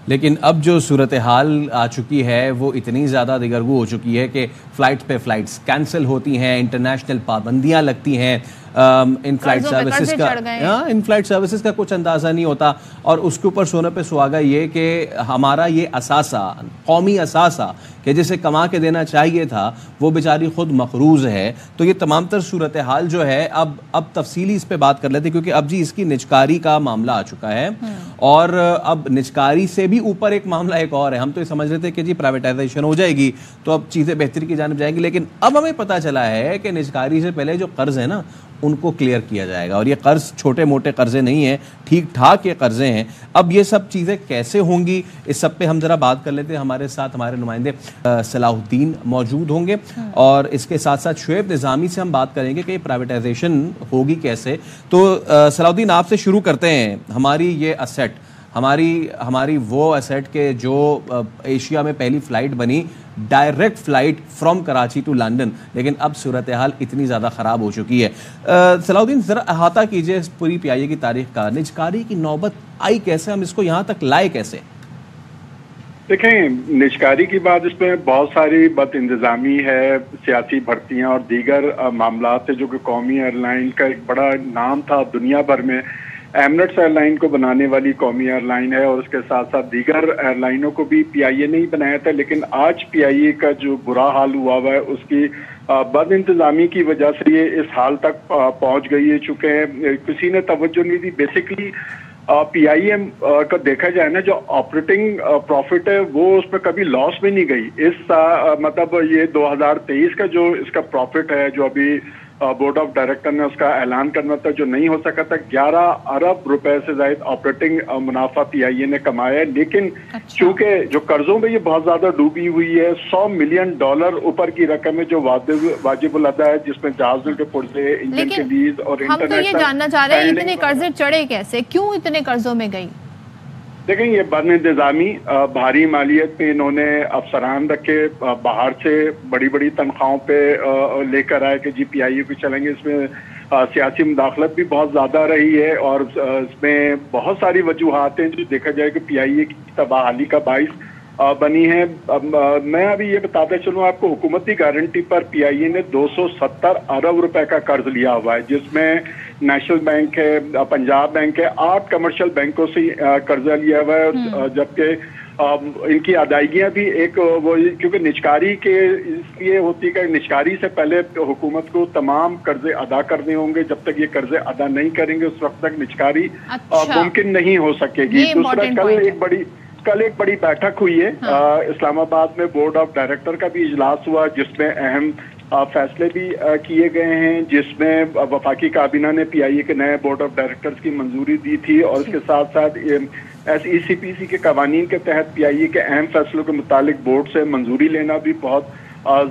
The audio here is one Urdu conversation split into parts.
لیکن اب جو صورتحال آ چکی ہے وہ اتنی زیادہ دگرگوں ہو چکی ہے کہ فلائٹ پہ فلائٹس کینسل ہوتی ہیں، انٹرنیشنل پابندیاں لگتی ہیں، ان فلائٹ سروسز کا کچھ اندازہ نہیں ہوتا. اور اس کے اوپر سونے پہ سہاگا یہ کہ ہمارا یہ اثاثہ، قومی اثاثہ کہ جسے کما کے دینا چاہیے تھا، وہ بیچاری خود مقروض ہے. تو یہ تمام تر صورتحال جو ہے اب تفصیلی اس پہ بات کر لیتے ہیں، کیونکہ اب جی اس کی نجکاری کا معاملہ آ چکا ہے. اور اب نجکاری سے بھی اوپر ایک معاملہ ایک اور ہے. ہم تو یہ سمجھ رہے تھے کہ جی پرائیویٹائزیشن ہو جائے گی تو اب چیزیں بہتری کی جانب جائیں گی، لیکن اب ہمیں پتہ چلا ہے کہ نجکاری سے پہلے جو قرض ہے نا ان کو کلیئر کیا جائے گا. اور یہ قرض چھوٹے موٹے قرضے نہیں ہیں، ٹھیک ٹھاک یہ قرضے ہیں. اب یہ سب چیزیں کیسے ہوں گی، اس سب پہ ہم ذرا بات کر لیتے ہیں. ہمارے ساتھ ہمارے نمائندے صلاح الدین موجود ہوں گے، اور اس کے ساتھ ساتھ شعیب نظامی سے ہم بات کریں گے کہ یہ پرائیویٹائزیشن ہوگی کیسے. تو صلاح الدین آپ سے شروع کرتے ہیں. ہماری یہ اسیٹ، ہماری وہ اسیٹ کہ جو ایشیا میں پہلی فلائٹ بنی، direct flight from Karachi to London, لیکن اب صورتحال اتنی زیادہ خراب ہو چکی ہے. صلاح الدین ذرا احاطہ کیجئے اس پوری پی آئی اے کی تاریخ کا. نجکاری کی نوبت آئی کیسے، ہم اس کو یہاں تک لائے کیسے؟ دیکھیں، نجکاری کی بات اس میں بہت ساری بد انتظامی ہے، سیاسی بھرتیاں اور دیگر معاملات ہیں جو کہ قومی ایئر لائن کا ایک بڑا نام تھا دنیا بھر میں. ایمریٹس ایئر لائن کو بنانے والی قومی ایئر لائن ہے، اور اس کے ساتھ ساتھ دیگر ایئر لائنوں کو بھی پی آئی اے نے ہی بنایا تھا. لیکن آج پی آئی اے کا جو برا حال ہوا ہے اس کی بد انتظامی کی وجہ سے یہ اس حال تک پہنچ گئی ہے. چونکہ کسی نے توجہ نہیں دی. بیسکلی پی آئی اے کا دیکھا جائے نا، جو آپریٹنگ پروفٹ ہے وہ اس میں کبھی لاس میں نہیں گئی. اس مطلب یہ 2023 کا جو اس کا پروفٹ ہے، جو ابھی بورڈ آف ڈائریکٹر نے اس کا اعلان کرنا تھا، جو نہیں ہو سکا تھا، 11 ارب روپے سے زائد آپریٹنگ منافع پی آئی اے نے کمایا ہے. لیکن چونکہ جو قرضوں میں یہ بہت زیادہ ڈوبی ہوئی ہے، $100 ملین اوپر کی رقم ہے جو واجب الادا ہے، جس میں جہازوں کے پرزے، انجن کے لیز اور ہم تو یہ جاننا چاہ رہے ہیں اتنے قرضے چڑھے کیسے، کیوں اتنے قرضوں میں گئی؟ دیکھیں، یہ بد انتظامی، بھاری مالیت پہ انہوں نے افسران رکھے، باہر سے بڑی بڑی تنخواہوں پہ لے کر آئے کہ جی پی آئی اے پہ چلیں گے. اس میں سیاسی مداخلت بھی بہت زیادہ رہی ہے، اور اس میں بہت ساری وجوہات ہیں جو دیکھا جائے کہ پی آئی اے کی تباہی کا باعث بنی ہے. میں ابھی یہ بتاتا چلوں آپ کو، حکومتی گارنٹی پر پی آئی اے نے 270 ارب روپے کا قرض لیا ہوا ہے، جس میں نیشنل بینک ہے، پنجاب بینک ہے، 8 کمرشل بینکوں سے قرضہ لیا ہوا ہے. جبکہ ان کی ادائیگیاں بھی ایک وہ، کیونکہ نجکاری کے اس لیے ہوتی ہے کہ نجکاری سے پہلے حکومت کو تمام قرضے ادا کرنے ہوں گے. جب تک یہ قرضے ادا نہیں کریں گے اس وقت تک نجکاری ممکن نہیں ہو سکے گی. دوسرا، کل ایک بڑی بیٹھک ہوئی ہے اسلام آباد میں، بورڈ آف ڈائریکٹر کا بھی اجلاس ہوا، جس میں اہم فیصلے بھی کیے گئے ہیں، جس میں وفاقی کابینہ نے پی آئی اے کے نئے بورڈ آف ڈائریکٹرز کی منظوری دی تھی، اور اس کے ساتھ ساتھ ایس ای سی پی سی کے قوانین کے تحت پی آئی اے کے اہم فیصلوں کے متعلق بورڈ سے منظوری لینا بھی بہت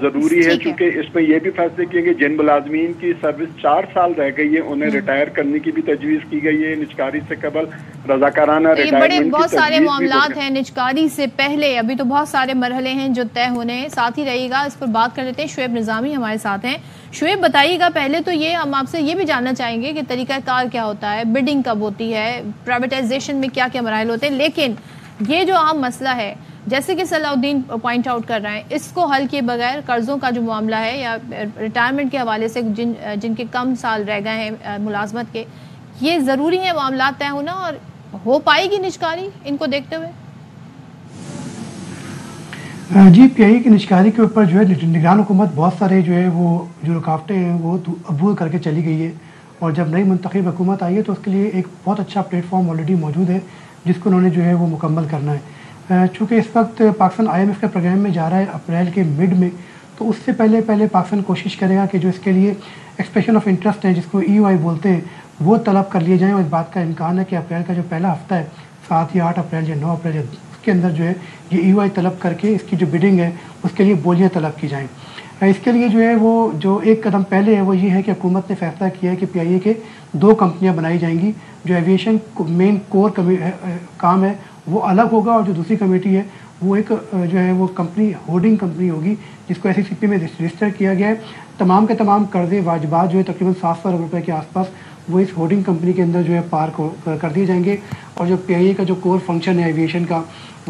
ضروری ہے. چونکہ اس میں یہ بھی فیصلے کیے گئے جن ملازمین کی سروس 4 سال رہ گئی ہے انہیں ریٹائر کرنے کی بھی تجویز کی گئی ہے نجکاری سے قبل. رضاکارانہ ریٹائرمنٹ بہت سارے معاملات ہیں نجکاری سے پہلے، ابھی تو بہت سارے مرحلے ہیں جو طے ہونے ہیں. ساتھ ہی رہیے گا، اس پر بات کر لیتے ہیں. شعیب نظامی ہمارے ساتھ ہیں. شعیب بتائیے گا، پہلے تو یہ ہم آپ سے یہ بھی جاننا چاہیں گے کہ طریقہ کار کیا ہوتا ہے، بڈنگ کب ہوتی ہے، پرائیویٹائزیشن میں کیا کیا مراحل ہوتے ہیں. لیکن یہ جو اہم مسئلہ ہے، جیسے کہ صلاح الدین پوائنٹ آؤٹ کر رہے ہیں، اس کو حل کیے بغیر قرضوں کا جو معاملہ ہے یا ریٹائرمنٹ کے حوالے سے جن کے کم سال رہ گئے ہیں ملازمت کے، یہ ضروری ہے معاملات طے ہونا، اور ہو پائے گی نجکاری ان کو دیکھتے ہوئے؟ جی، پی آئی اے کی نجکاری کے اوپر جو ہے نگران حکومت بہت سارے جو ہے وہ جو رکاوٹیں ہیں وہ عبور کر کے چلی گئی ہے. اور جب نئی منتخب حکومت آئی ہے تو اس کے لیے ایک بہت اچھا پلیٹ فارم آلریڈی موجود ہے جس کو انہوں نے جو ہے وہ مکمل کرنا ہے. چونکہ اس وقت پاکستان آئی ایم ایف کے پروگرام میں جا رہا ہے اپریل کے مڈ میں، تو اس سے پہلے پاکستان کوشش کرے گا کہ جو اس کے لیے ایکسپریشن آف انٹرسٹ ہے، جس کو ای او آئی بولتے ہیں، وہ طلب کر لیے جائیں. اور اس بات کا امکان ہے کہ اپریل کا جو پہلا ہفتہ ہے، 7 یا 8 اپریل یا 9 اپریل، اس کے اندر جو ہے یہ ای او آئی طلب کر کے اس کی جو بڈنگ ہے اس کے لیے بولیاں طلب کی جائیں. اس کے لیے جو ہے وہ جو ایک قدم پہلے ہے وہ یہ ہے کہ حکومت نے فیصلہ کیا ہے کہ پی آئی اے کے 2 کمپنیاں بنائی جائیں گی. جو ایویشن مین کور کام ہے وہ الگ ہوگا، اور جو دوسری کمیٹی ہے وہ ایک جو ہے وہ کمپنی ہولڈنگ کمپنی ہوگی جس کو ایس ای سی پی میں رجسٹر کیا گیا ہے. تمام کے تمام قرضے واجبات جو ہے تقریباً 700 ارب روپے کے آس پاس وہ اس ہولڈنگ کمپنی کے اندر جو ہے پارک کر دیے جائیں گے. اور جو پی آئی اے کا جو کور فنکشن ہے ایویشن کا،